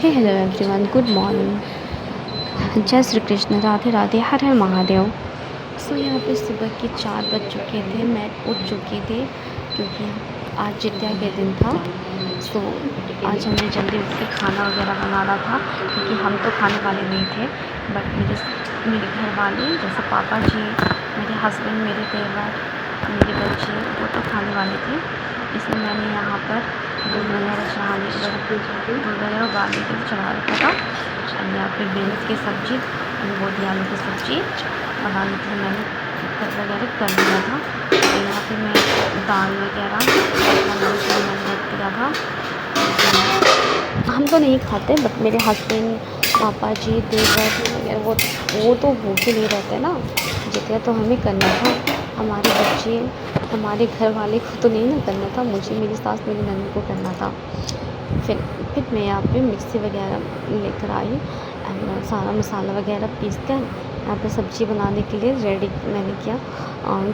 हे hello everyone, good morning, जय श्री कृष्ण, राधे राधे, हर हर महादेव। सो यहाँ पे सुबह के 4 बज चुके थे, मैं उठ चुकी थी क्योंकि आज जित्या के दिन था। सो आज हमने जल्दी उठ के खाना वगैरह बनाना था क्योंकि हम तो खाने वाले नहीं थे, बट मेरे घर वाले जैसे पापा जी, मेरे हस्बैंड, मेरे देवर, मेरे बच्चे वो तो खाने वाले थे। इसलिए मैंने यहाँ पर दूध वगैरह चढ़ाने दूध वगैरह उबालने के लिए चढ़ा रखा था। और यहाँ पे बीन्स की सब्ज़ी, बोटी आलू की सब्ज़ी बनाने के लिए मैंने कट वगैरह कर दिया था। तो यहाँ पे मैं दाल वगैरह बनाने के लिए मैंने रख दिया था। हम तो नहीं खाते, बट मेरे हस्बैंड, पापा जी, देवर वगैरह वो तो भूखे नहीं रहते ना। जितना तो हमें करना था, हमारे बच्चे, हमारे घर वाले को तो नहीं ना करना था, मुझे, मेरी सास, मेरी ननद को करना था। फिर मैं यहाँ पे मिक्सी वगैरह लेकर आई एंड सारा मसाला वगैरह पीस कर यहाँ पे सब्ज़ी बनाने के लिए रेडी मैंने किया।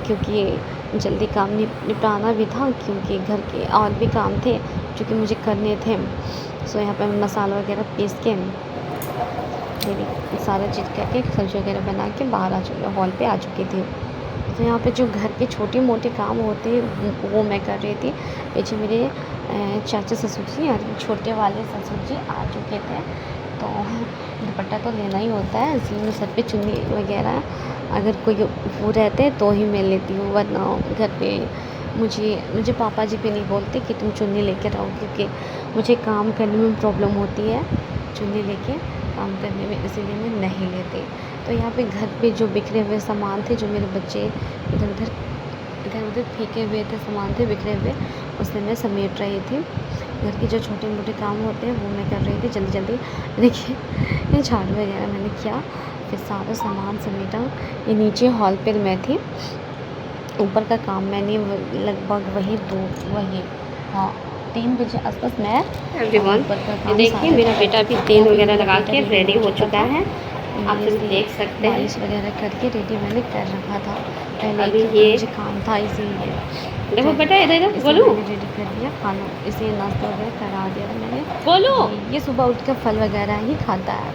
क्योंकि जल्दी काम निपटाना भी था, क्योंकि घर के और भी काम थे जो कि मुझे करने थे। सो यहाँ पे मसाला वगैरह पीस के मेरी सारा चीज़ करके सब्ज़ी वगैरह बना के बाहर हॉल पे आ चुकी थी। तो यहाँ पे जो घर के छोटे मोटे काम होते हैं वो मैं कर रही थी। पीछे मेरे चाचा ससुर जी और छोटे वाले ससुर जी आ चुके थे। तो दुपट्टा तो लेना ही होता है, इसलिए मैं सर पे चुन्नी वगैरह अगर कोई वो रहते हैं तो ही मैं लेती हूँ, वरना घर पे मुझे पापा जी भी नहीं बोलते कि तुम चुन्नी लेके रहो, क्योंकि मुझे काम करने में प्रॉब्लम होती है चुन्नी लेके काम करने में, इसीलिए मैं नहीं लेती। तो यहाँ पे घर पे जो बिखरे हुए सामान थे, जो मेरे बच्चे इधर उधर फेंके हुए थे, सामान थे बिखरे हुए, उसे मैं समेट रही थी। घर के जो छोटे मोटे काम होते हैं वो मैं कर रही थी जल्दी जल्दी। देखिए झाड़ू वगैरह मैंने किया, फिर सारा सामान समेटा। ये नीचे हॉल पे मैं थी, ऊपर का काम मैंने लगभग वही 3 बजे आसपास मैं एवरीवन, ये देखिए मेरा बेटा भी तेल वगैरह लगा के रेडी हो चुका है। आप सब देख सकते हैं, बारिश वगैरह करके रेडी मैंने कर रखा था पहले। अभी ये मुझे काम था, इसीलिए देखो बेटा, इधर बोलो, मैंने रेडी कर दिया खाना, इसे नाश्ता वगैरह करा दिया था मैंने। बोलो। ये सुबह उठ कर फल वगैरह ही खाता है,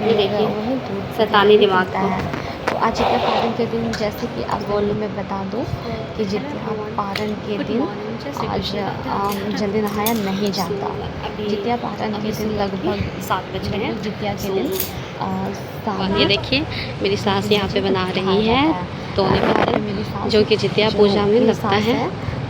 ये देखिए वही दूध शैतानी दिमाग पीता है। तो आज जित्या पारण के दिन, जैसे कि आप बोलो, मैं बता दूं कि जित्या पारण के दिन आज जल्दी नहाया नहीं जाता। जित्या पारण के दिन लगभग 7 बज रहे हैं। जित्या के दिन ये देखिए मेरी सास यहाँ पे बना रही है दोने पत्तल, जो कि जित्या पूजा में लगता है।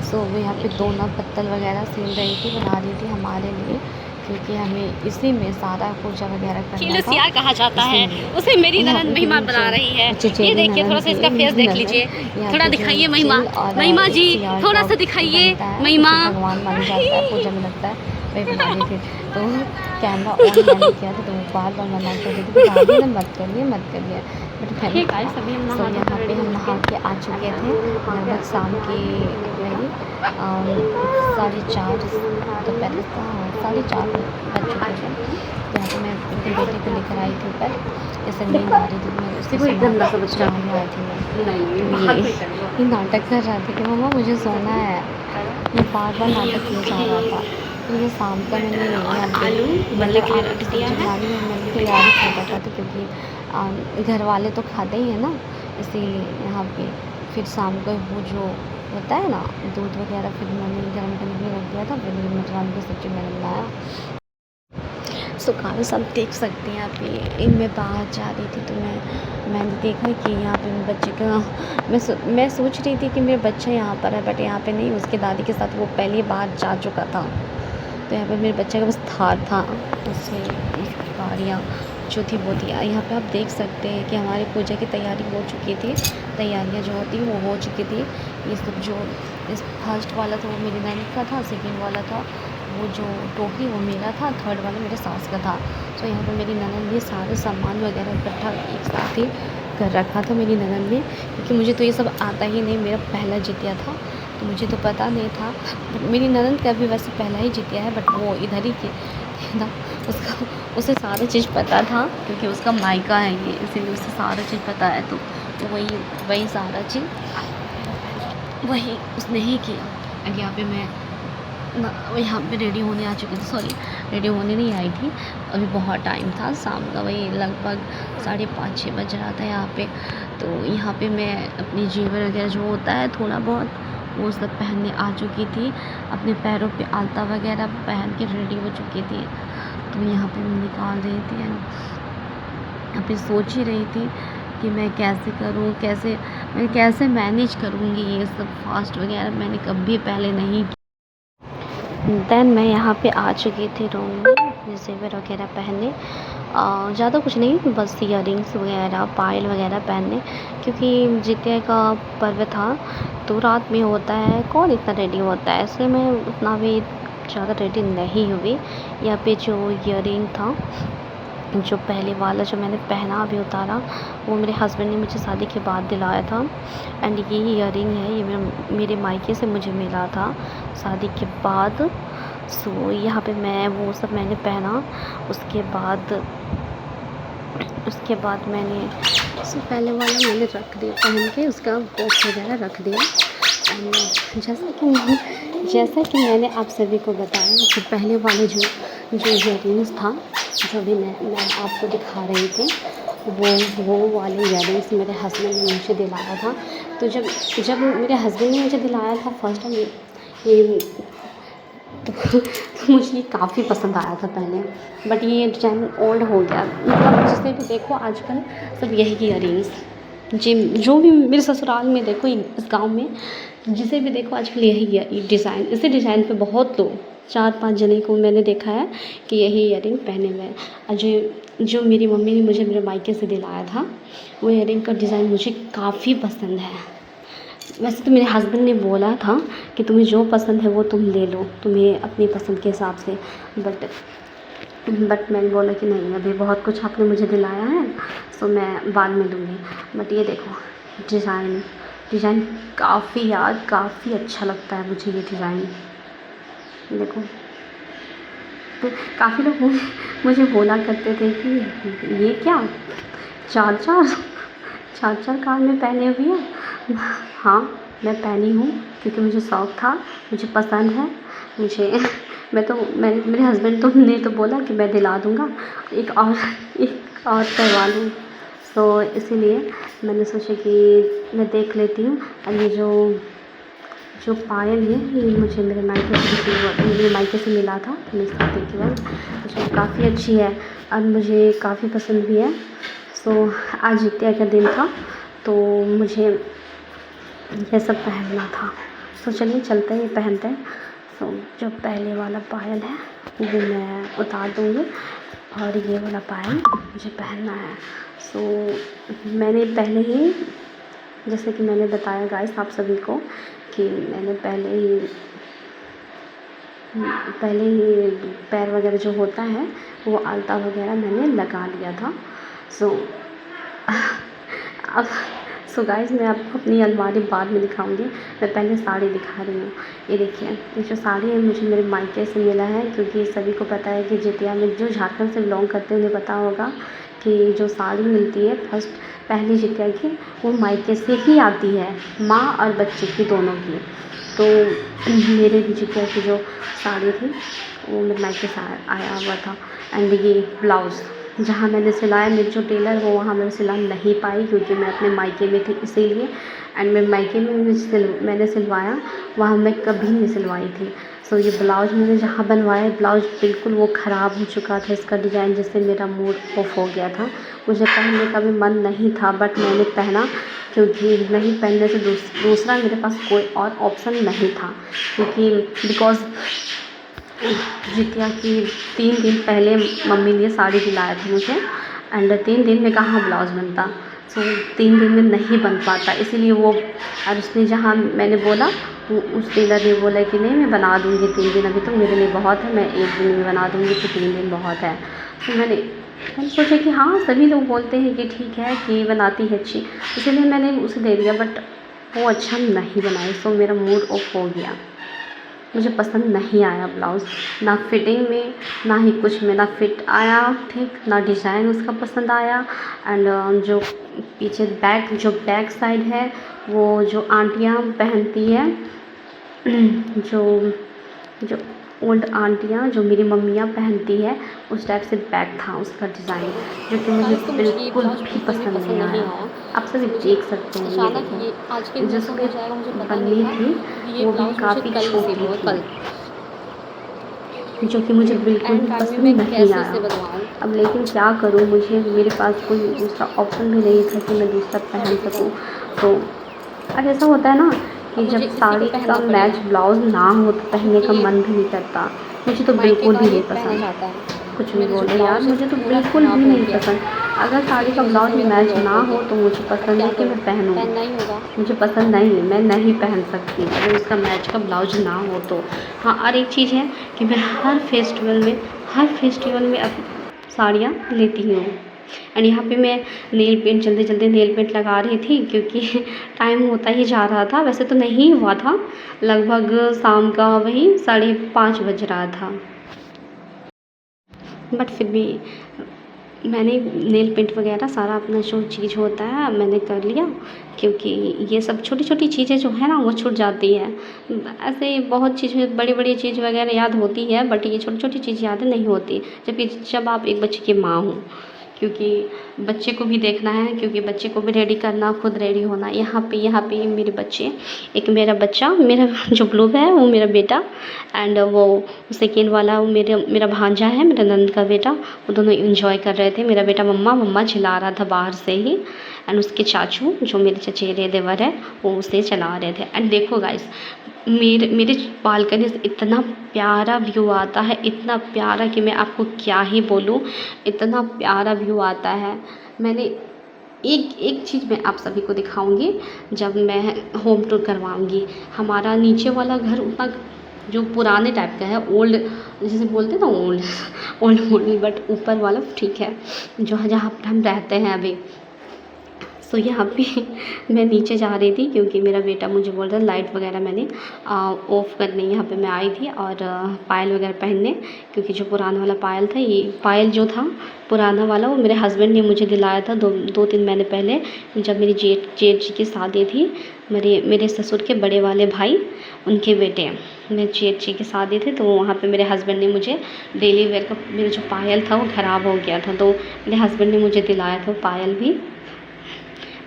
सो वो यहाँ पे दोना पत्तल वगैरह सील रही थी, बना रही थी हमारे लिए, क्योंकि हमें इसी में सारा पूजा वगैरह करना था। यार कहा जाता है उसे, मेरी ननद महिमा बना रही है। ये देखिए, थोड़ा सा इसका फेस देख लीजिए, थोड़ा दिखाइए महिमा जी, थोड़ा सा दिखाइए महिमा। भगवान माना जाता है, पूजा में लगता है, वही बना रही थी। तो कैमरा ऑन मैंने किया था, तो वो बार मना कर रही थी कि मत करिए मत करिए। बट यहाँ पे हम नहा के आ चुके थे, लगभग शाम के वही 4:30 दोपहर, 4:30 बज चुके थे। तो यहाँ पे मैं अपने बेटे को लेकर आई थी ऊपर, जैसे नींद आ रही थी, मैं उससे आई थी मैं। ये नाटक कर रहा था कि मम्मा मुझे सोना है, ये बार नाटक किया जा रहा था। तो ये शाम का मैंने आलू मैंने तैयारी कर रखा था, क्योंकि घर वाले तो खाते ही हैं ना, इसीलिए यहाँ पे फिर शाम को वो जो होता है ना दूध वगैरह, फिर मैंने गर्म करने के लिए रख दिया था। फिर मटर आलू की सब्ज़ी मैंने बनाया। सो काफ़ी सब देख सकते हैं आप। ये मैं बाहर जा रही थी, तो मैंने देखा कि यहाँ पे मेरे बच्चे का मैं सोच रही थी कि मेरा बच्चा यहाँ पर है, बट यहाँ पे नहीं, उसके दादी के साथ वो पहले बाहर जा चुका था। तो यहाँ पे मेरे बच्चे का बस थार था, उससे गाड़ियाँ जो थी वो थी। यहाँ पे आप देख सकते हैं कि हमारी पूजा की तैयारी हो चुकी थी, तैयारियाँ जो होती वो हो चुकी थी। ये सब जो इस फर्स्ट वाला था वो मेरी नैनी का था, सेकेंड वाला था वो जो टोकरी वो मेरा था, थर्ड वाला मेरे सास का था। तो यहाँ पर मेरी ननद ने सारे सामान वगैरह इकट्ठा एक साथ ही कर रखा था मेरी ननद ने, क्योंकि मुझे तो ये सब आता ही नहीं, मेरा पहला जितिया था तो मुझे तो पता नहीं था। मेरी ननद का भी वैसे पहला ही जितिया है, बट वो इधर ही के था, उसे सारा चीज़ पता था, क्योंकि उसका मायका है ये, इसीलिए उसे सारा चीज़ पता है। तो वही सारा चीज़ वही उसने ही किया। और यहाँ पे मैं यहाँ पे रेडी होने आ चुकी थी, सॉरी रेडी होने नहीं आई थी, अभी बहुत टाइम था, शाम का वही लगभग 5:30-6 बज रहा था यहाँ पे। तो यहाँ पे मैं अपनी जेवर वगैरह जो होता है थोड़ा बहुत वो सब पहनने आ चुकी थी, अपने पैरों पे आलता वगैरह पहन के रेडी हो चुकी थी। तो यहाँ पे मैं निकाल रही थी एंड अभी सोच ही रही थी कि मैं कैसे करूँ, मैं कैसे मैनेज करूँगी ये सब फास्ट वगैरह, मैंने कभी पहले नहीं। देन मैं यहाँ पे आ चुकी थी रूम में अपने जेवर वगैरह पहनने, ज़्यादा कुछ नहीं, बस ईयरिंग्स वगैरह पायल वगैरह पहनने, क्योंकि जितिया का पर्व था तो रात में होता है, कौन इतना रेडी होता है, इसलिए मैं उतना भी ज़्यादा रेडी नहीं हुई। यहाँ पे जो ईयरिंग था, जो पहले वाला जो मैंने पहना अभी उतारा, वो मेरे हस्बैंड ने मुझे शादी के बाद दिलाया था। एंड ये ईयरिंग है, ये मेरे मायके से मुझे मिला था शादी के बाद। सो यहाँ पे मैं वो सब मैंने पहना। उसके बाद मैंने सबसे पहले वाला मैंने रख दिया पहन के, उसका बॉक्स वगैरह रख दिया। एंड जैसा कि मैंने आप सभी को बताया कि पहले वाले जो ईयरिंग्स था, जो भी मैं आपको दिखा रही थी, वो वाले ईयरिंग्स मेरे हस्बैंड ने मुझे दिलाया था। तो जब मेरे हस्बैंड ने मुझे दिलाया था फर्स्ट टाइम ये तो मुझे ये काफ़ी पसंद आया था पहले, बट ये डिज़ाइन ओल्ड हो गया, मतलब जिससे भी देखो आजकल सब यही ईयरिंग्स, जो भी मेरे ससुराल में देखो, इस गांव में जिसे भी देखो आजकल यही डिज़ाइन, इसी डिज़ाइन पे बहुत लोग 4-5 जने को मैंने देखा है कि यही ईयरिंग पहने हुए हैं। और जो मेरी मम्मी ने मुझे मेरे मायके से दिलाया था, वो ईयरिंग का डिज़ाइन मुझे काफ़ी पसंद है। वैसे तो मेरे हस्बैंड ने बोला था कि तुम्हें जो पसंद है वो तुम ले लो, तुम्हें अपनी पसंद के हिसाब से, बट मैंने बोला कि नहीं, अभी बहुत कुछ आपने मुझे दिलाया है, सो मैं बाद में लूँगी। बट ये देखो डिज़ाइन काफ़ी अच्छा लगता है मुझे ये डिज़ाइन। देखो, तो काफ़ी लोग मुझे बोला करते थे कि ये क्या चार कान में पहने हुई है। हाँ, मैं पहनी हूँ क्योंकि मुझे शौक़ था, मुझे पसंद है, मेरे हस्बैंड ने तो बोला कि मैं दिला दूँगा, एक और करवा लूँ। तो इसीलिए मैंने सोचा कि मैं देख लेती हूँ। और ये जो पायल है, ये मुझे मेरे मायके से मिला था मेरी शादी के बाद, जो काफ़ी अच्छी है और मुझे काफ़ी पसंद भी है। सो आज जितिया का दिन था तो मुझे ये सब पहनना था, तो चलिए चलते हैं, पहनते हैं। सो जो पहले वाला पायल है वो मैं उतार दूँगी और ये वाला पायल मुझे पहनना है। सो मैंने पहले ही, जैसे कि मैंने बताया गाइस आप सभी को, कि मैंने पहले ही पैर वगैरह जो होता है वो आलता वगैरह मैंने लगा लिया था। सो गाइस मैं आपको अपनी अलमारी बाद में दिखाऊंगी, मैं पहले साड़ी दिखा रही हूँ। ये देखिए, ये जो साड़ी है मुझे मेरे मायके से मिला है, क्योंकि सभी को पता है कि जितिया में जो झारखंड से बिलोंग करते हैं उन्हें पता होगा कि जो साड़ी मिलती है फर्स्ट पहली जितिया की, वो मायके से ही आती है, माँ और बच्चे की दोनों की। तो मेरे भी जितिया की जो साड़ी थी वो मेरे मायके से आया हुआ था। एंड ये ब्लाउज़ जहाँ मैंने सिलाया, मेरे जो टेलर वो वहाँ मैंने सिला नहीं पाई क्योंकि मैं अपने मायके में थी, इसीलिए। एंड मेरे मायके में मैंने सिलवाया, वहाँ मैं कभी नहीं सिलवाई थी। सो ये ब्लाउज़ मैंने जहाँ बनवाया, ब्लाउज़ बिल्कुल वो ख़राब हो चुका था इसका डिज़ाइन, जिससे मेरा मूड ऑफ हो गया था। मुझे पहनने का भी मन नहीं था, बट मैंने पहना क्योंकि नहीं पहनने से दूसरा मेरे पास कोई और ऑप्शन नहीं था, क्योंकि बिकॉज़ जितिया की 3 दिन पहले मम्मी ने साड़ी दिलाया था मुझे, एंड 3 दिन में कहाँ ब्लाउज़ बनता। सो 3 दिन में नहीं बन पाता, इसीलिए वो, और उसने जहाँ मैंने बोला उस टेलर ने बोला कि नहीं मैं बना दूँगी 3 दिन, अभी तो मेरे लिए बहुत है, मैं 1 दिन में बना दूँगी, तो 3 दिन बहुत है। तो मैंने सोचा कि हाँ, सभी लोग बोलते हैं कि ठीक है कि बनाती है अच्छी, इसीलिए मैंने उसे दे दिया, बट वो अच्छा नहीं बनाई। सो मेरा मूड ऑफ हो गया, मुझे पसंद नहीं आया ब्लाउज़, ना फिटिंग में, ना ही कुछ में, ना फिट आया ठीक, ना डिज़ाइन उसका पसंद आया। एंड जो पीछे बैक साइड है, वो जो आंटियाँ पहनती है, जो जो ओल्ड आंटियाँ जो मेरी मम्मियाँ पहनती है उस टाइप से बैग था उसका डिज़ाइन, जो कि मुझे बिल्कुल भी पसंद नहीं आया। आप सभी देख सकते हैं, ये देखिए जिसमें पन्नी थी वो भी काफ़ी छोटी थी, जो कि मुझे बिल्कुल भी पसंद नहीं आया। अब लेकिन क्या करूँ, मुझे मेरे पास कोई दूसरा ऑप्शन भी नहीं था कि मैं दूसरा पहन सकूँ। तो अब ऐसा होता है ना कि जब साड़ी का मैच ब्लाउज़ ना हो तो पहनने का मन भी नहीं करता। मुझे तो बिल्कुल भी नहीं पसंद, कुछ भी बोले यार, मुझे तो बिल्कुल भी नहीं पसंद। अगर साड़ी का ब्लाउज मैच ना हो तो मुझे पसंद है कि मैं पहनूँ, मुझे पसंद नहीं है, मैं नहीं पहन सकती अगर उसका मैच का ब्लाउज ना हो तो। हाँ, और एक चीज़ है कि मैं हर फेस्टिवल में अब साड़ियाँ लेती हूँ। एंड यहाँ पे मैं जल्दी नेल पेंट लगा रही थी क्योंकि टाइम होता ही जा रहा था। वैसे तो नहीं हुआ था, लगभग शाम का वही 5:30 बज रहा था, बट फिर भी मैंने नेल पेंट वगैरह सारा अपना जो चीज़ होता है मैंने कर लिया, क्योंकि ये सब छोटी छोटी चीज़ें जो है ना वो छूट जाती है। ऐसे बहुत चीज़ें बड़ी बड़ी चीज़ वगैरह याद होती है, बट ये छोटी छोटी चीज़ याद नहीं होती जबकि जब आप एक बच्चे की माँ हो, क्योंकि बच्चे को भी देखना है, क्योंकि बच्चे को भी रेडी करना, खुद रेडी होना। यहाँ पे मेरे बच्चे, एक मेरा बच्चा, मेरा जो ब्लू है वो मेरा बेटा, एंड वो सेकेंड वाला वो मेरा भांजा है, मेरा नंद का बेटा। वो दोनों एंजॉय कर रहे थे। मेरा बेटा मम्मा चिल्ला रहा था बाहर से ही, एंड उसके चाचू जो मेरे चचेरे देवर है वो उसे चला रहे थे। एंड देखो गाइस, मेरे बालकनी से इतना प्यारा व्यू आता है, इतना प्यारा कि मैं आपको क्या ही बोलूँ, इतना प्यारा व्यू आता है। मैंने एक चीज़ मैं आप सभी को दिखाऊंगी जब मैं होम टूर करवाऊंगी। हमारा नीचे वाला घर उतना जो पुराने टाइप का है, ओल्ड जैसे बोलते हैं ना, ओल्ड मॉडल, बट ऊपर वाला ठीक है जो जहाँ पर हम रहते हैं अभी। सो यहाँ पे मैं नीचे जा रही थी क्योंकि मेरा बेटा मुझे बोल रहा था लाइट वगैरह मैंने ऑफ़ करने। यहाँ पे मैं आई थी और पायल वगैरह पहनने, क्योंकि जो पुराना वाला पायल था, ये पायल जो था पुराना वाला वो मेरे हस्बैंड ने मुझे दिलाया था 2-3 महीने पहले, जब मेरी जेठ जी की शादी थी। मेरे ससुर के बड़े वाले भाई, उनके बेटे, मेरे जेठ जी की शादी थी, तो वहाँ पे मेरे हस्बैंड ने मुझे डेली वेयर का मेरा जो पायल था वो ख़राब हो गया था, तो मेरे हस्बैंड ने मुझे दिलाया था पायल भी।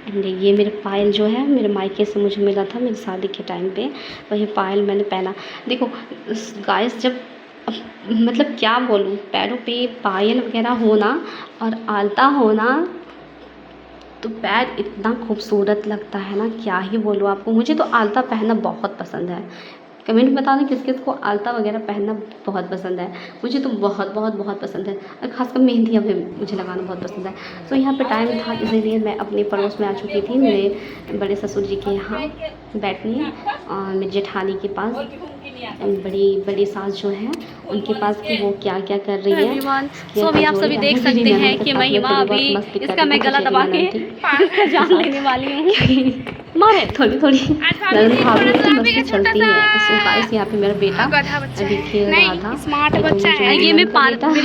एंड ये मेरे पायल जो है मेरे मायके से मुझे मिला था मेरी शादी के टाइम पे, वही पायल मैंने पहना। देखो गाइस, जब मतलब क्या बोलूँ, पैरों पे पायल वगैरह होना और आलता होना तो पैर इतना खूबसूरत लगता है ना, क्या ही बोलूँ आपको। मुझे तो आलता पहनना बहुत पसंद है। कमेंट में बताना किस किस को आलता वगैरह पहनना बहुत पसंद है। मुझे तो बहुत बहुत बहुत पसंद है, और ख़ासकर मेहंदियाँ भी मुझे लगाना बहुत पसंद है। तो यहाँ पे टाइम था, इसीलिए मैं अपने पड़ोस में आ चुकी थी, मेरे बड़े ससुर जी के यहाँ बैठने, मेरी जेठानी के पास। बड़ी सास जो है उनके पास कि वो क्या क्या कर रही है। सो अभी आप सभी देख सकते हैं कि महिमा अभी इसका मैं गला दबा के जान लेने वाली हूँ। मारे थोड़ी नरम भाभी की मस्ती चलती है। सो गाइस, यहाँ पे मेरा बेटा अभी खेल रहा था। स्मार्ट बच्चा है ये, मेरी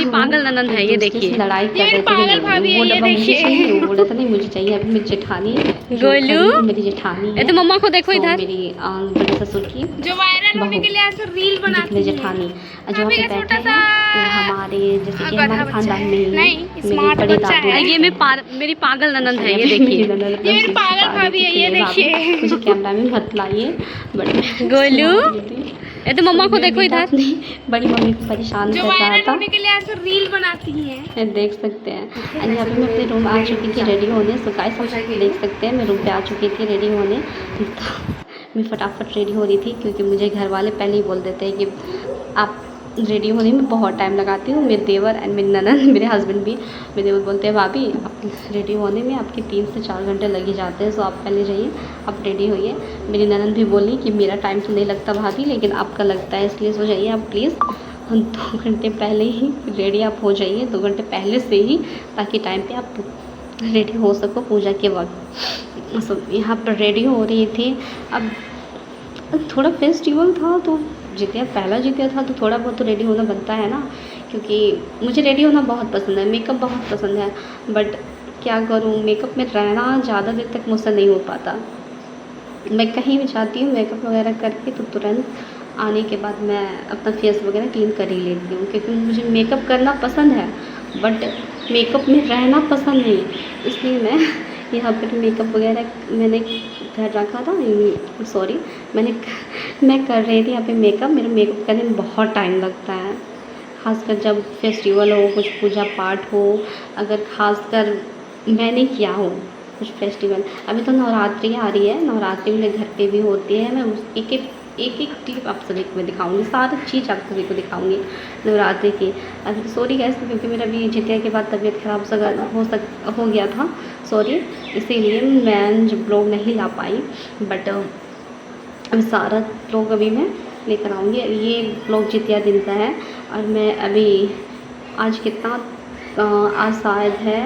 पागल ननंद है, ये देखिए लड़ाई कर रहे थे, वो डब्बा मुझे चाहिए, वो बोला था नहीं मुझे चाहिए। अभी मेरी जेठानी गोलू, मेरी जेठानी है, तो मम्मा को देखो इधर, मेरी बड़े ससुर की जो वायरल होने के लिए ऐसे रील बनाती है जेठानी, जो पे बैठे हैं हमारे, जैसे कि हमारे खानदान में ही स्मार्ट बच्चा है ये, मेरी पागल ननंद है, ये देखिए, ये मेरी पागल भाभी है, ये देखिए। मुझे कैमरा में मत लाइए, बट गोलू, ये तो मम्मा को देखो इधर, बड़ी मम्मी को परेशान कर रहा था, होने के लिए ऐसे रील बनाती है, देख सकते हैं। और यहाँ पे मैं अपने रूम आ चुकी थी रेडी होने। सो गाइस, आप देख सकते हैं मैं रूम पे आ चुकी थी रेडी होने। तो मैं फटाफट रेडी हो रही थी क्योंकि मुझे घर वाले पहले ही बोल देते हैं कि आप रेडी होने में बहुत टाइम लगाती हूँ। मेरे देवर एंड मेरी ननद, मेरे हस्बैंड भी, मेरे देवर बोलते हैं भाभी आप रेडी होने में आपके 3 से 4 घंटे लग ही जाते हैं, सो आप पहले जाइए, आप रेडी होइए। मेरी ननद भी बोली कि मेरा टाइम तो नहीं लगता भाभी, लेकिन आपका लगता है, इसलिए सो जाइए आप प्लीज़ 2 घंटे पहले ही रेडी आप हो जाइए, 2 घंटे पहले से ही, ताकि टाइम पे आप रेडी हो सको पूजा के वक्त। सो यहाँ पर रेडी हो रही थी। अब थोड़ा फेस्टिवल था तो जितिया पहला जितिया था तो थोड़ा बहुत तो रेडी होना बनता है ना, क्योंकि मुझे रेडी होना बहुत पसंद है, मेकअप बहुत पसंद है, बट क्या करूँ, मेकअप में रहना ज़्यादा देर तक मुझसे नहीं हो पाता। मैं कहीं भी जाती हूँ मेकअप वगैरह करके तो तुरंत आने के बाद मैं अपना फेस वगैरह क्लीन कर ही लेती हूँ, क्योंकि मुझे मेकअप करना पसंद है बट मेकअप में रहना पसंद नहीं, इसलिए मैं यहाँ पर मेकअप वगैरह मैंने कर रखा था। सॉरी, मैं कर रही थी यहाँ पे मेकअप। मेरा मेकअप करने में बहुत टाइम लगता है, खासकर जब फेस्टिवल हो, कुछ पूजा पाठ हो, अगर खासकर मैंने किया हो कुछ फेस्टिवल। अभी तो नवरात्रि आ रही है, नवरात्रि मेरे घर पे भी होती है। मैं उस एक क्लिप आप सभी को मैं दिखाऊंगी, सारी चीज़ आप सभी को दिखाऊंगी नवरात्रि की। अभी सॉरी गैस, क्योंकि मेरा भी जितिया के बाद तबीयत ख़राब हो गया था, सॉरी, इसीलिए मैं जब ब्लॉग नहीं ला पाई। बट अब सारा ब्लॉग अभी मैं लेकर आऊँगी। ये ब्लॉग जितिया दिन का है और मैं अभी आज कितना आज शायद है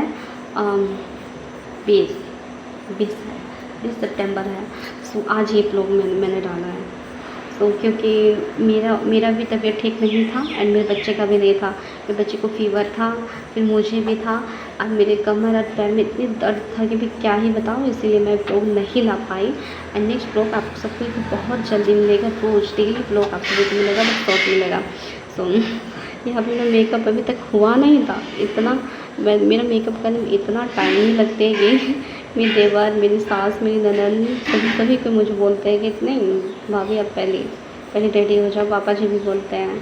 20 सितंबर है। सो आज ये ब्लॉग मैंने डाला है। सो क्योंकि मेरा भी तबीयत ठीक नहीं था एंड मेरे बच्चे का भी नहीं था। मेरे बच्चे को फीवर था, फिर मुझे भी था और मेरे कमर और पैर में इतनी दर्द था कि मैं क्या ही बताऊँ, इसीलिए मैं ब्लॉग नहीं ला पाई। एंड नेक्स्ट ब्लॉग आप सबको बहुत जल्दी मिलेगा, रोज डेली ब्लॉग आप सबको मिलेगा, बस शॉर्ट मिलेगा। सो यहाँ पर मेरा मेकअप अभी तक हुआ नहीं था, इतना मेरा मेकअप करने में इतना टाइम नहीं लगता है कि मेरे देवर, मेरी सास, मेरी ननद सभी को मुझे बोलते हैं कि नहीं भाभी आप पहले रेडी हो जाओ। पापा जी भी बोलते हैं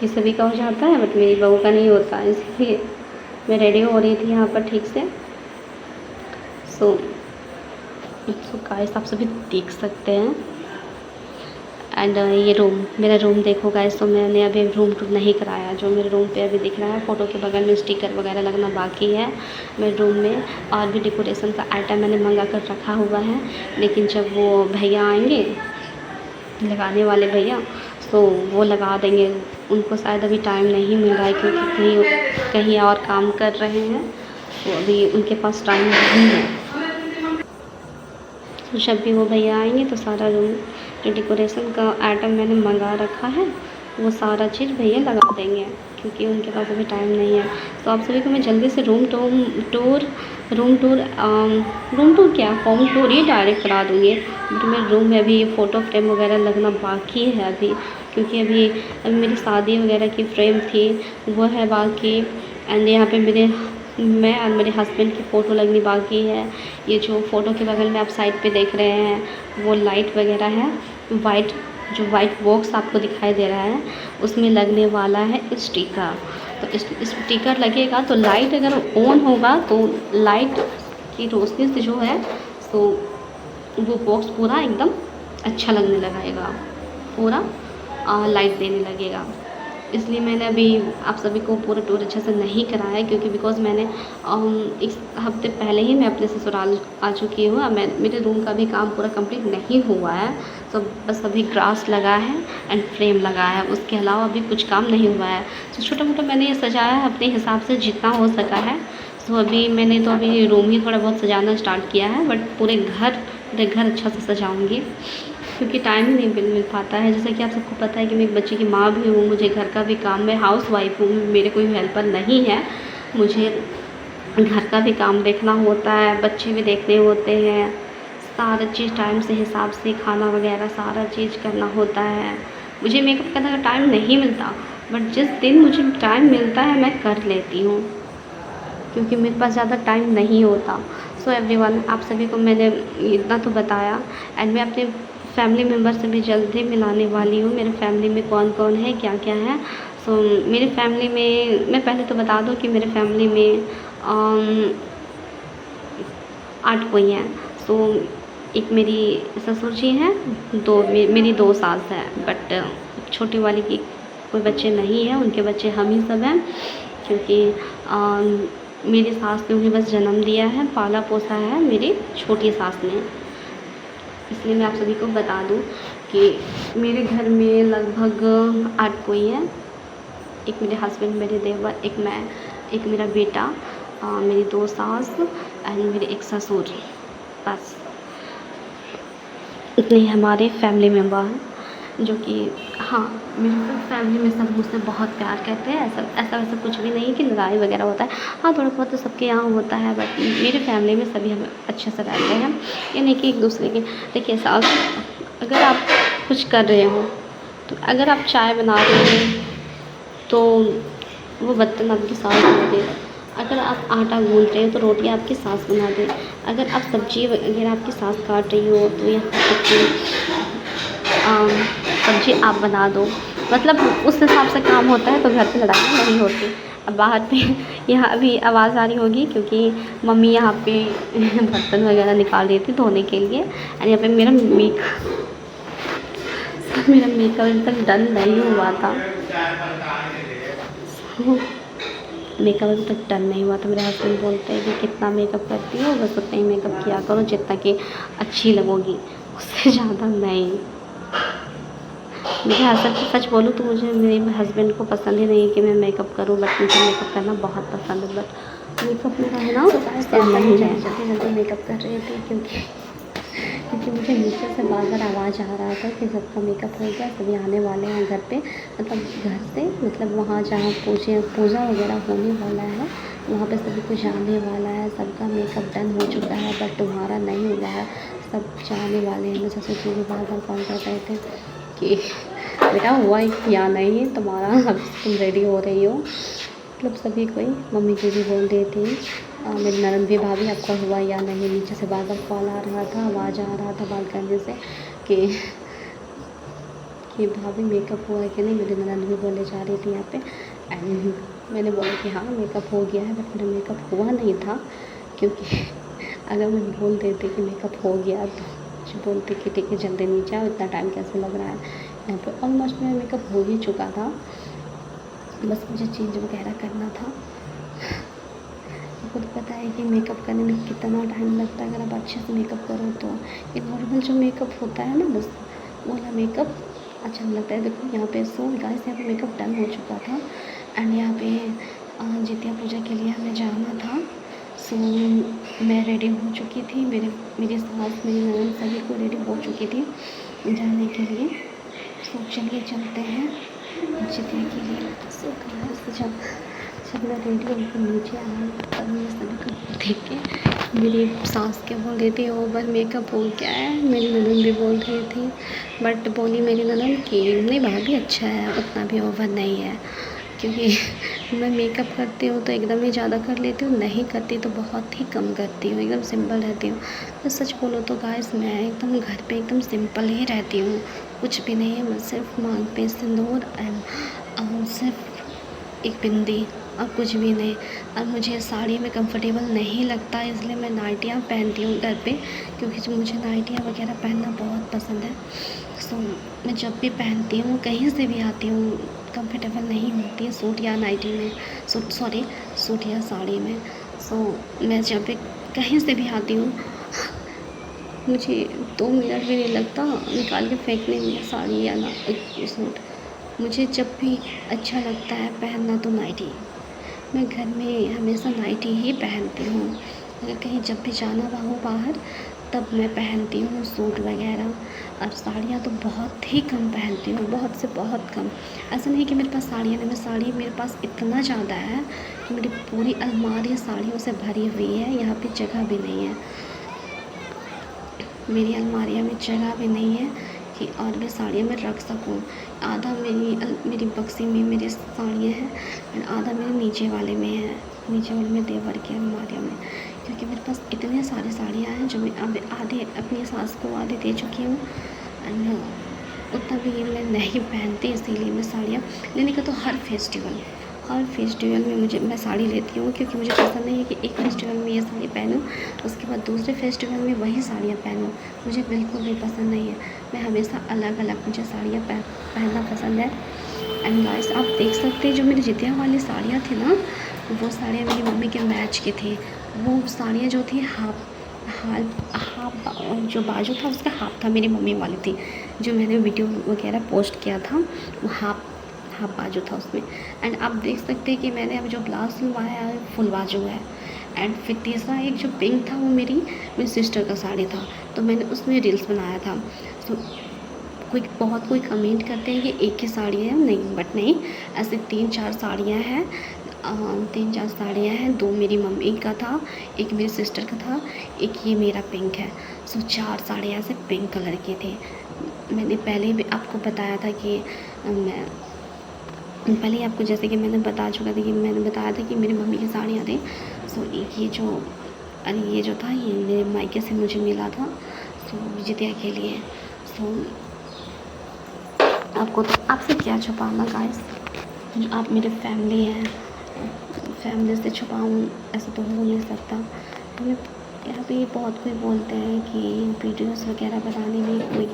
कि सभी का हो जाता है बट मेरी बहू का नहीं होता, इसलिए मैं रेडी हो रही थी यहाँ पर ठीक से। सो गाइस आप सभी देख सकते हैं। एंड ये मेरा रूम देखो गाइस, तो मैंने अभी रूम टूर नहीं कराया। जो मेरे रूम पे अभी दिख रहा है, फ़ोटो के बगल में स्टिकर वगैरह लगना बाकी है मेरे रूम में। और भी डेकोरेशन का आइटम मैंने मंगा कर रखा हुआ है, लेकिन जब वो भैया आएंगे, लगाने वाले भैया, तो वो लगा देंगे। उनको शायद अभी टाइम नहीं मिल रहा है क्योंकि कहीं और काम कर रहे हैं, तो अभी उनके पास टाइम नहीं है। तो जब भी वो भैया आएंगे तो सारा रूम जो डेकोरेशन का आइटम मैंने मंगा रखा है वो सारा चीज़ भैया लगा देंगे, क्योंकि उनके पास अभी टाइम नहीं है। तो आप सभी को मैं जल्दी से रूम टूर क्या होम टूर ही डायरेक्ट करा दूँगी। बट मेरे रूम में अभी फ़ोटो फ्रेम वगैरह लगना बाकी है अभी, क्योंकि अभी मेरी शादी वगैरह की फ्रेम थी वो है बाकी। एंड यहाँ पे मैं और मेरे हस्बैंड की फ़ोटो लगनी बाकी है। ये जो फ़ोटो के बगल में आप साइड पे देख रहे हैं वो लाइट वगैरह है, जो वाइट बॉक्स आपको दिखाई दे रहा है उसमें लगने वाला है स्टिकर। तो स्टिकर लगेगा तो लाइट अगर ऑन होगा तो लाइट की रोशनी से जो है तो वो बॉक्स पूरा एकदम अच्छा लगने लगेगा, पूरा लाइट देने लगेगा। इसलिए मैंने अभी आप सभी को पूरा टूर अच्छे से नहीं कराया, क्योंकि बिकॉज़ मैंने एक हफ्ते पहले ही मैं अपने ससुराल आ चुकी हूँ। मेरे रूम का भी काम पूरा कंप्लीट नहीं हुआ है, तो बस अभी ग्रास लगा है एंड फ्रेम लगा है, उसके अलावा अभी कुछ काम नहीं हुआ है। तो छोटा मोटा मैंने ये सजाया है अपने हिसाब से जितना हो सका है। तो अभी रूम ही थोड़ा बहुत सजाना स्टार्ट किया है, बट पूरे घर अच्छा से सजाऊँगी, क्योंकि टाइम ही नहीं मिल पाता है। जैसे कि आप सबको पता है कि मैं एक बच्चे की माँ भी हूँ, मुझे घर का भी काम, मैं हाउस वाइफ हूँ, मेरे कोई हेल्पर नहीं है। मुझे घर का भी काम देखना होता है, बच्चे भी देखने होते हैं, सारा चीज़ टाइम से हिसाब से खाना वगैरह सारा चीज़ करना होता है। मुझे मेकअप करने का टाइम नहीं मिलता, बट जिस दिन मुझे टाइम मिलता है मैं कर लेती हूँ, क्योंकि मेरे पास ज़्यादा टाइम नहीं होता। सो एवरीवन, आप सभी को मैंने इतना तो बताया। एंड मैं अपने फैमिली मेम्बर से भी जल्दी मिलाने वाली हूँ। मेरे फैमिली में कौन कौन है, क्या क्या है। सो मेरी फैमिली में मैं पहले तो बता दूँ कि मेरे फैमिली में 8 कोई हैं। सो एक मेरी ससुर जी हैं, मेरी 2 सास है, बट छोटी वाली की कोई बच्चे नहीं हैं, उनके बच्चे हम ही सब हैं, क्योंकि मेरी सास ने उन्हें बस जन्म दिया है, पाला पोसा है मेरी छोटी सास ने। इसलिए मैं आप सभी को बता दूं कि मेरे घर में लगभग 8 कोई है। एक मेरे हस्बैंड, मेरे देवर, एक मैं, एक मेरा बेटा, मेरी 2 सास एंड मेरे एक ससुर, बस इतने ही हमारे फैमिली मेम्बर हैं। जो कि हाँ, मेरी फैमिली में सब मुझसे बहुत प्यार करते हैं। ऐसा वैसा कुछ भी नहीं कि लड़ाई वगैरह होता है। हाँ, थोड़ा बहुत तो सबके यहाँ होता है, बट मेरे फैमिली में सभी हम अच्छे से रहते हैं। ये नहीं कि एक दूसरे के, देखिए सास, अगर आप कुछ कर रहे हो तो अगर आप चाय बना रहे हैं तो वो बर्तन आपकी सास धो दे। अगर आप आटा गूँथ रहे हो तो रोटी आपकी सास बना दे। अगर आप सब्ज़ी वगैरह आपकी सास काट रही हो तो यहाँ सब्ज़ी आप बना दो। मतलब उस हिसाब से काम होता है, तो घर पे लड़ाइयाँ नहीं होती। अब बाहर पे यहाँ अभी आवाज़ आ रही होगी क्योंकि मम्मी यहाँ पे बर्तन वगैरह निकाल रही थी धोने के लिए। और यहाँ पे मेरा मेकअप अभी तक डन नहीं हुआ था। मेकअप अभी तक डन नहीं हुआ था। मेरे हस्बैंड बोलते हैं कि कितना मेकअप करती हो, बस उतना ही मेकअप किया करो जितना कि अच्छी लगोगी, उससे ज़्यादा नहीं। मेरे हस्बैंड को सच बोलूँ तो मुझे मेरे हस्बैंड को पसंद ही नहीं है कि मैं मेकअप करूँ, बट मुझे मेकअप करना बहुत पसंद है। बट मेकअप मेरा है ना नहीं है। जल्दी मेकअप कर रही थी क्योंकि मुझे नीचे से बार-बार आवाज़ आ रहा था कि सबका मेकअप हो गया, सभी आने वाले हैं घर पे। मतलब घर से मतलब वहाँ जहाँ पूजा वगैरह होने वाला है, वहाँ पे सभी कुछ आने वाला है, सबका मेकअप डन हो चुका है, बट तुम्हारा नहीं हुआ है। सब जाने वाले हैं। मुझे ससुर जी बार-बार कॉल कर रहे थे कि बेटा हुआ या नहीं तुम्हारा, अब तुम रेडी हो रही हो। मतलब सभी कोई, मम्मी जी भी बोल रही थी, मेरी ननद भी, भाभी आपका हुआ या नहीं। नीचे से बार-बार कॉल आ रहा था, आवाज़ आ रहा था बालकनी से कि भाभी मेकअप हुआ है कि नहीं। मेरी ननद भी बोले जा रही थी यहाँ पे। एंड मैंने बोला कि हाँ मेकअप हो गया है, बट मेरा मेकअप हुआ नहीं था। क्योंकि अगर मैं बोल देती कि मेकअप हो गया तो मुझे बोलते कि ठीक है जल्दी नीचे आओ, इतना टाइम कैसे लग रहा है। यहाँ पे ऑलमोस्ट मेरा मेकअप हो ही चुका था, बस मुझे चेंज वगैरह करना था। आपको तो पता है कि मेकअप करने में कितना टाइम लगता है। अगर आप अच्छे से मेकअप करो तो ये नॉर्मल जो मेकअप होता है ना, बस वो वाला मेकअप अच्छा नहीं लगता है। देखो यहाँ पे गाइस यहाँ पे मेकअप डन हो चुका था। एंड यहाँ पे जितिया पूजा के लिए हमें जाना था। सो मैं रेडी हो चुकी थी, मेरी सास, मेरी ननद सभी को रेडी हो चुकी थी जाने के लिए। सो चलिए चलते हैं जितिया के लिए। सो जब मैं रेडी होकर नीचे आई तब मैं सभी को देख के मेरी सास क्या बोल रही थी, ओवर मेकअप हो गया है। मेरी ननद भी बोल रही थी, बट बोली मेरी ननद कि नहीं भाभी अच्छा है, उतना भी ओवर नहीं है। क्योंकि मैं मेकअप करती हूँ तो एकदम ही ज़्यादा कर लेती हूँ, नहीं करती तो बहुत ही कम करती हूँ, एकदम सिंपल रहती हूँ। तो सच बोलो तो गाइस मैं एकदम घर पे एकदम सिंपल ही रहती हूँ, कुछ भी नहीं है। मैं सिर्फ मांग पे सिंदूर एंड सिर्फ एक बिंदी और कुछ भी नहीं। और मुझे साड़ी में कंफर्टेबल नहीं लगता, इसलिए मैं नाइटियाँ पहनती हूँ घर पे, क्योंकि मुझे नाइटियाँ वगैरह पहनना बहुत पसंद है। सो मैं जब भी पहनती हूँ, कहीं से भी आती हूँ, कंफर्टेबल नहीं होती है सूट या नाइटी में, सूट या साड़ी में। सो मैं जब भी कहीं से भी आती हूँ मुझे 2 मिनट भी नहीं लगता निकाल के फेंकने में साड़ी या सूट। मुझे जब भी अच्छा लगता है पहनना तो नाइटी। मैं घर में हमेशा नाइटी ही पहनती हूँ। अगर कहीं जब भी जाना हो बाहर तब मैं पहनती हूँ सूट वगैरह। और साड़ियाँ तो बहुत ही कम पहनती हूँ, बहुत से बहुत कम। ऐसा नहीं कि मेरे पास साड़ियाँ नहीं, मैं साड़ी मेरे पास इतना ज़्यादा है कि मेरी पूरी अलमारी साड़ियों से भरी हुई है। यहाँ पे जगह भी नहीं है, मेरी अलमारियाँ में जगह भी नहीं है कि और भी साड़ियाँ मैं रख सकूँ। आधा मेरी बक्से में मेरी साड़ियाँ हैं और आधा मेरे नीचे वाले में है, नीचे वाले में देवर की अलमारियों में। क्योंकि मेरे पास इतनी सारी साड़ियाँ हैं जो मैं अब आधे अपनी सास को आधे दे चुकी हूँ। एंड उतना भी मैं नहीं पहनती, इसीलिए मैं साड़ियाँ लेने का तो हर फेस्टिवल में मैं साड़ी लेती हूँ। क्योंकि मुझे पसंद नहीं है कि एक फेस्टिवल में ये साड़ी पहनूँ उसके बाद दूसरे फेस्टिवल में वही साड़ियाँ पहनूँ, मुझे बिल्कुल भी पसंद नहीं है। मैं हमेशा अलग अलग मुझे साड़ियाँ पहनना पसंद है। एंड गाइस आप देख सकते हैं जो मेरी जितिया वाली साड़ियाँ थी ना, वो साड़ियाँ मेरी मम्मी के मैच की थी। वो साड़ियाँ जो थी हाफ जो बाजू था उसका हाफ था, मेरी मम्मी वाली थी। जो मैंने वीडियो वगैरह पोस्ट किया था वो हाफ बाजू था उसमें। एंड आप देख सकते हैं कि मैंने अब जो ब्लाउज सिलवाया है फुल बाजू है। एंड फिर तीसरा एक जो पिंक था वो मेरी सिस्टर का साड़ी था, तो मैंने उसमें रील्स बनाया था। तो कोई कमेंट करते हैं कि एक ही साड़ी है, नहीं, बट नहीं, ऐसे 3-4 साड़ियाँ हैं। 3-4 साड़ियाँ हैं, 2 मेरी मम्मी का था, एक मेरी सिस्टर का था, एक ये मेरा पिंक है। सो 4 साड़ियाँ ऐसे पिंक कलर की थी। मैंने पहले भी आपको बताया था कि मैं पहले ही आपको जैसे कि मैंने बता चुका था कि मैंने बताया था कि मेरी मम्मी की साड़ियाँ थी। सो ये जो अरे ये जो था ये मेरे मायके से मुझे मिला था, सो जितिया के लिए। सो आपको तो आपसे क्या छुपाना गाइस, आप मेरे फैमिली हैं, फैमिली से छुपाऊँ ऐसा तो हो नहीं सकता। हमें यहाँ पे बहुत कोई बोलते हैं कि वीडियोस वगैरह बनाने में कोई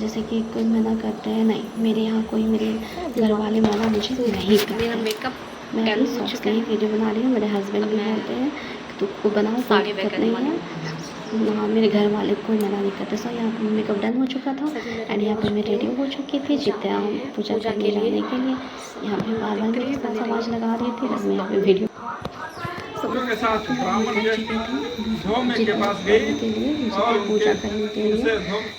जैसे कि कोई मना करते हैं, नहीं मेरे यहाँ कोई मेरे घर वाले मना मुझे नहीं करते। मेकअप मैं डन अपनी हो शौक चुका से ही है। वीडियो बना रही हूँ, मेरे हस्बैंड भी मैं बोलते हैं कि तू खुद बनाओ, कोई साड़ी दिक्कत वेयर नहीं करने है। हाँ मेरे घर वाले कोई मना नहीं करते। सो यहाँ पर मेकअप डन हो चुका था एंड यहाँ पे मैं रेडी हो चुकी थी जितना पूजा करने जाने के लिए। यहाँ पे बार बार मेरे साथ आवाज़ लगा रही थी और मैं यहाँ पे वीडियो के साथ ब्राह्मण पहुंच चुके थे धोम के जितना पास करने गई के लिए, और जितना पूजा करने के लिए।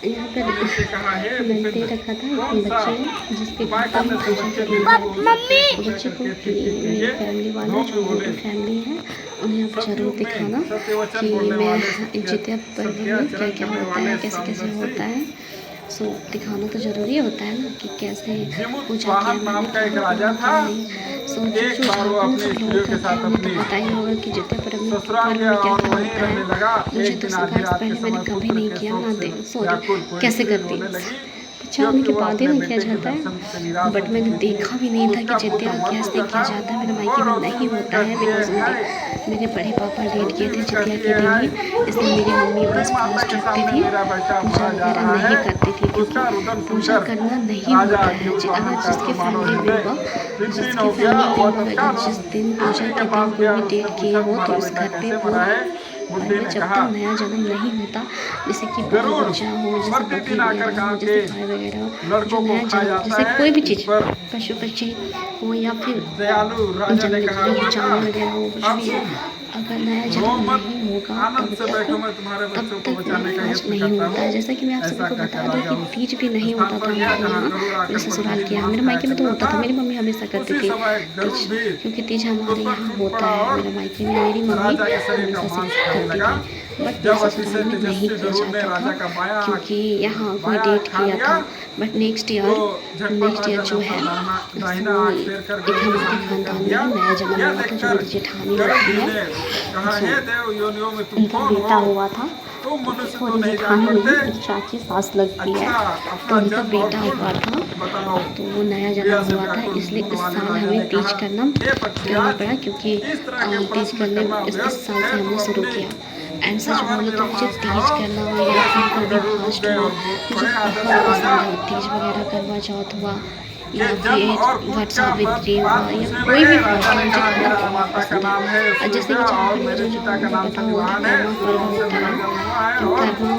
यहाँ पर से कहा है मैंने दे रखा था कौन एक सा बच्चे जिसके उपाय घर करने से पूजा बच्चे करने बिल्कुल बच्चे को करके कि ठीक मेरी कीजिए। फैमिली वाले धोम जो में बोले मेरी फैमिली है उन्हें आप जरूर सतयुग में दिखाना सत्यवचन कि बोलने मैं वाले जितिया पर्व में क्या क्या करने होता है, वाले कैसे कैसे सामदर्शी होता है। सो दिखाना तो ज़रूरी होता है ना कि कैसे जिमुत पूजा किया वाहन नाम मैंने, का एक क्या राजा हुआ, था। क्या नहीं। सो जो एक जो बार वो झारखंड अपनी सब स्त्रियों लोग के करते हैं साथ उन्हें तो अपनी पता ही होगा कि जितिया पर्व में ससुराल पर्व गया में क्या और क्या वहीं होता रहने है। लगा। मुझे एक तो दिन आधी गाइस रात के पहले मैंने समय कभी पुत्र नहीं के किया ना, शोक से सॉरी व्याकुल कोई कैसे स्त्री करती, रोने लगी चाँद के क्योंकि वह बाद ही अपने ना किया बेटे के जाता दर्शन है। से निराश बट हो मैंने चुकी थी। देखा भी नहीं था कि उसका जितिया पुत्र मर कैसे चुका किया था जाता है। मेरे मायके और में उसकी नहीं होता है कहती बिकॉज है मेरे बड़े पापा डेट किए थे उसकी जितिया कहती के दिन है ही, इसलिए मेरी मम्मी बड़ी बस माता फास्ट के रखती सामने थी, मेरा बेटा पूजा मरा जा वगैरह रहा नहीं है। करती थी क्योंकि उसका रुदन पूजा सुनकर करना नहीं राजा होता है। वाहन अगर का जिसके तो मानो फैमिली हृदय मेम्बर तीन दिन जिसके हो गया फैमिली और मेम्बर अगर तत्काल जिस दिन पूजा पुत्री के के दिन पास कोई गया भी और उससे डेट किए पूछा हो तो तुम्हारा उस बेटा घर पे कैसे वो मरा है। बुढ़ी पहले ने जब कहा तक नया जन्म नहीं होता, जैसे कि बाल जरूर बच्चा हो, जैसे बकरी प्रतिदिन आकर वगैरह हो, गांव जैसे के गाय वगैरह हो, जो लड़कों को नया खाया जन्म जाता जैसे है। कोई भी इस चीज़ पर पशु पक्षी हो या फिर दयालु राजा ने जन्म कहा जो माता जानवर वगैरह हो कुछ अब भी हो, तुम अगर नया रो जन्म मत, नहीं होगा आनंद से बैठो, मैं तुम्हारे तब बच्चों को तक बचाने वो का फास्ट यत्न नहीं करता होता है। हूँ। जैसा कि मैं आप सभी ऐसा को कहकर बता दूं राजा कि उस तीज भी नहीं स्थान होता था पर गया हमारे जहाँ यहाँ, गरुड़ आकर मेरे ससुराल प्रतिदिन के यहाँ, मांस मेरे खाया मायके में तो करता होता था, था। मेरी मम्मी हमेशा करती उसी थी समय गरुड़ तीज, भी क्योंकि तीज उस हमारे पर यहाँ टूट होता पड़ा है। और मेरे मायके में मेरी मम्मी राजा के शरीर का हमेशा मांस से खाने करती लगा। थी, बट जब मेरे अतिशय ससुराल में नहीं तेजस्वी किया गरुड़ ने जाता राजा था का बायां आंख क्योंकि यहाँ कोई बायां डेट आंख खा किया लिया था। बट नेक्स्ट तो ईयर झटपट राजा ने जो अपना है दाहिना सो आंख फेर कर एक गरुड़ के हमारे सामने कर खानदान में दिया। ही नया जन्म यह हुआ था, जो देखकर मेरी जेठानी गरुड़ लगती जी है, ने कहा सो हे देव योनियों में तुम उनका कौन बेटा हो? हुआ था। तुम मनुष्य वो तो नहीं जान जेठानी पड़ते। नहीं, चाची सास लगती है, अच्छा तो अपना उनका जन्म और बेटा गुण हुआ था, बताओ। तो वो नया प्रिया जन्म से हुआ था, व्याकुल इसलिए गुण इस वाले साल राजा हमें ने तीज कहा, करना हे पक्षी करना आज पड़ा क्योंकि इस तरह के तीज प्रश्न करने करना इस व्यर्थ साल से है। हमने तुम शुरू अपने किया। एंड इच्छा सच भर बोलो तो मेरा मुझे मांस तीज खाओ। करना तो या इस फिर पर कभी गरुड़ रुक फास्ट गए हुआ और मुझे बड़े आदर बहुत से राजा पसंद है। तीज वगैरह करवा चौथ हुआ के या जन्म और फिर कुछ वट का सावित्री हुआ बात या पूछने कोई भी लगे। राजा फास्ट ने मुझे कहा करना मेरा बहुत माता का पसंद नाम है है। और जैसे सूर्या कि और झारखंड में मेरे जो पिता का मुझे नाम पता होगा सत्यवान है। कर्मा पर्व उनसे होता मेरा है, जन्म हुआ है तो और कर्मा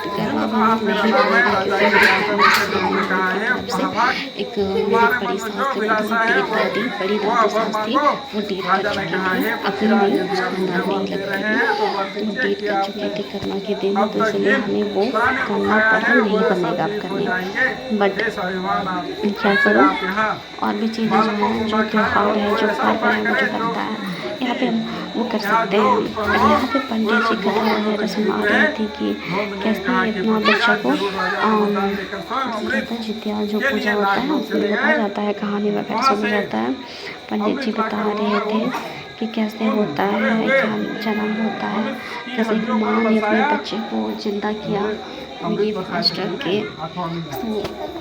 जिंद्र कहा नहीं मेरा नाम है। बनेगा राजा क्योंकि के मेरे जानकर मेरे उसके गुरु ने फैमिली कहा की है तरफ से महाभाग एक मेरी तुम्हारे बड़ी मन में सास जो थे, अभिलाषा मतलब है डेट दादी बड़ी वह दादी वर सास थी, मांगो। वो डेट कर राजा ने चुकी कहा थी, हे अपनी पक्षीराज नहीं यदि आप मुझे खानदान में वर ही दे लगती रहे थी, हैं तो वर तो वो दीजिए डेट कि कर चुकी आपने थी कर्मा के दिन है, अब तो तक इसलिए जिन हमें वो प्राणियों को कर्मा खाया पर्व है नहीं वो सब बनेगा अब जीवित हो करने। जाएंगे। बट हे स्वाभिमान आप क्या फिर करूँ, आप यहाँ और भी चीज़ें जो बालकों हैं, को जो न खाएं त्योहार और है, वो जो ऐसा पर्व उपाय है, मुझे करें जो बनता है, यहाँ पे हम वो कर यहाँ सकते जो हैं। उत्पन्न और हो यहाँ पे वे पंडित जी लोग कथा भोग में वगैरह प्रसिद्ध सुना हुए रहे हैं। थे कि धोम ने कैसे कहा कि अपना बच्चा पक्षीराज को जरूर राजा को वरदान देकर स्वयं अमृत कहते हैं जितिया जो के पूजा लिए होता है नागलोक उसमें चले बताया गए। जाता है, कहानी वगैरह वहाँ सुना से जाता है। पंडित जी अमृत बता लाकर रहे थे उन्होंने कि कैसे उन होता मरे है, हुए जन्म होता है, मनुष्य की कैसे एक हड्डियों माँ पर ने अपने बरसाया। बच्चे को जिंदा किया अमृत ये बरसाया फास्ट रख के। हाथों अमृत है।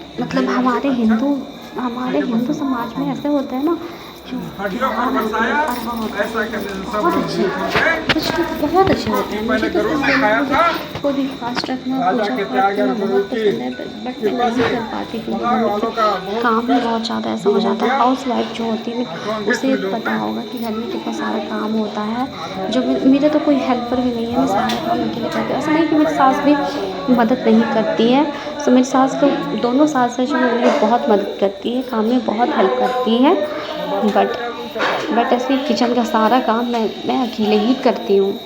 तो मतलब हमारे हिंदू समाज में ऐसे होता है ना, जो हड्डियों पर त्योहार बरसाया। पर्व होता ऐसा है करने से सब बहुत लोग अच्छे जीवित हो गए। कुछ बहुत अच्छे होते हैं। क्योंकि मुझे पहले तो गरुड़ ने सच खाया बोलूँ था। कोई भी फास्ट रखना, राजा पूजा के पाठ त्याग करना और गरुड़ बहुत की पसंद है, बट मैं कृपा नहीं से कर पाती क्योंकि बाहर घर वालों में का बहुत काम ही कष्ट बहुत ज़्यादा ऐसा दूर हो हो जाता है। गया। हाउस वाइफ जो होती है हाथों अंगे उसे में डूब पता में होगा कि घर में कितना सारा काम होता है, जो मेरे तो कोई हेल्पर भी नहीं है, मैं सारा काम अकेले करती हूँ। ऐसा नहीं कि मेरी सास भी मदद नहीं करती है, तो मेरी सास तो दोनों सास है जो मेरी बहुत मदद करती है, काम में बहुत हेल्प करती है। बट ऐसे किचन का सारा काम मैं अकेले ही करती हूँ।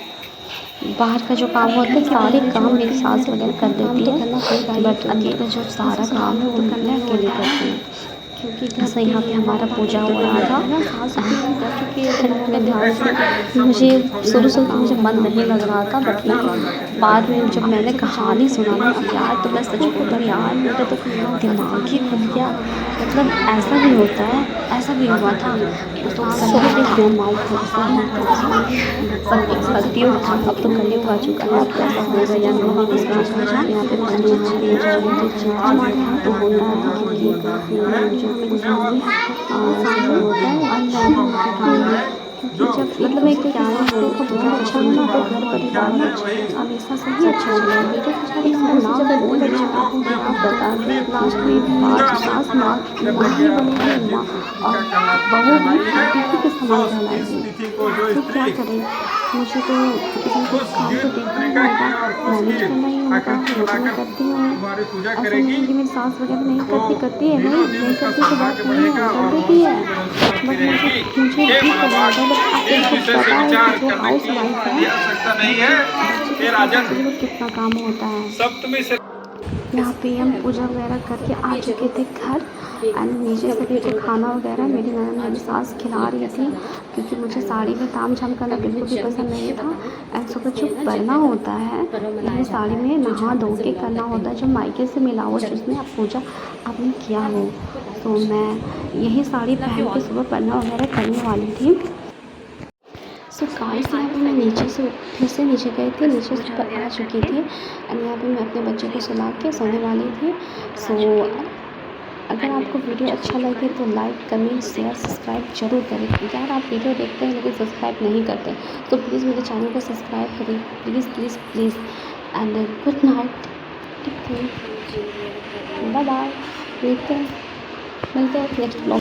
बाहर का जो काम होता है सारे काम मेरी सास वगैरह कर देती है, बट अंदर का जो सारा काम है वो मैं अकेले करती हूँ। क्योंकि ऐसा यहाँ पे हमारा पूजा हो रहा था। मैं ध्यान से, मुझे शुरू शुरू में मुझे मन नहीं लग रहा था, बट नहीं, बाद में जब मैंने कहानी सुना ना यार, तो मैं सच बोलूँ यार, मेरा तो दिमाग ही खुल गया। मतलब ऐसा भी होता है, ऐसा भी हुआ था। तो कलयुग, अब तो कलयुग आ चुका है, अब कैसा होगा या नहीं होगा। यहाँ पे हमारे यहाँ तो होता है, क्योंकि जब मतलब एक क्या बहुत अच्छा बना तो घर परिवार में हमेशा से ही अच्छा चला। मेरे नाम जब बोल रही आप बता दें, लास्ट में बात सास माँ ही बनेगी माँ, और बहू भी बेटी के समान कहलाएगी। तो क्या करें, मुझे तो किसी को काम तो देखना ही होगा, मैनेज करना ही होगा। वो तो मैं करती हूँ, ऐसा नहीं है कि मेरी सास वगैरह नहीं करती है, नहीं करती तो बात नहीं है, कर देती है। बट मुझे भी करना होता है। बट आपको पता है कि जो हाउस वाइफ है कितना काम होता है। यहाँ पे हम पूजा वगैरह करके आ चुके थे घर, एंड नीचे से भी जो खाना वगैरह मेरी ननद मेरी सास खिला रही थी, क्योंकि मुझे साड़ी में ताम झाम करना बिल्कुल भी पसंद नहीं था। एंड सुबह जो करना होता है, ये साड़ी में नहा धो के करना होता है, जो मायके से मिला हो, जिसमें आप पूजा आपने किया हो। तो मैं यही साड़ी पहन के सुबह पढ़ना वगैरह करने वाली थी। सो गाइस, यहाँ पे मैं नीचे से फिर से नीचे गई थी, नीचे से ऊपर आ चुकी थी, एंड यहाँ पे मैं अपने बच्चे को सुला के सोने वाली थी। सो अगर आपको वीडियो अच्छा लगे तो लाइक कमेंट शेयर सब्सक्राइब जरूर करें। यार आप वीडियो देखते हैं लेकिन सब्सक्राइब नहीं करते, तो प्लीज़ मेरे चैनल को सब्सक्राइब करें, please please please. And good night, ठीक है, बाय बाय, मिलते हैं नेक्स्ट ब्लॉग।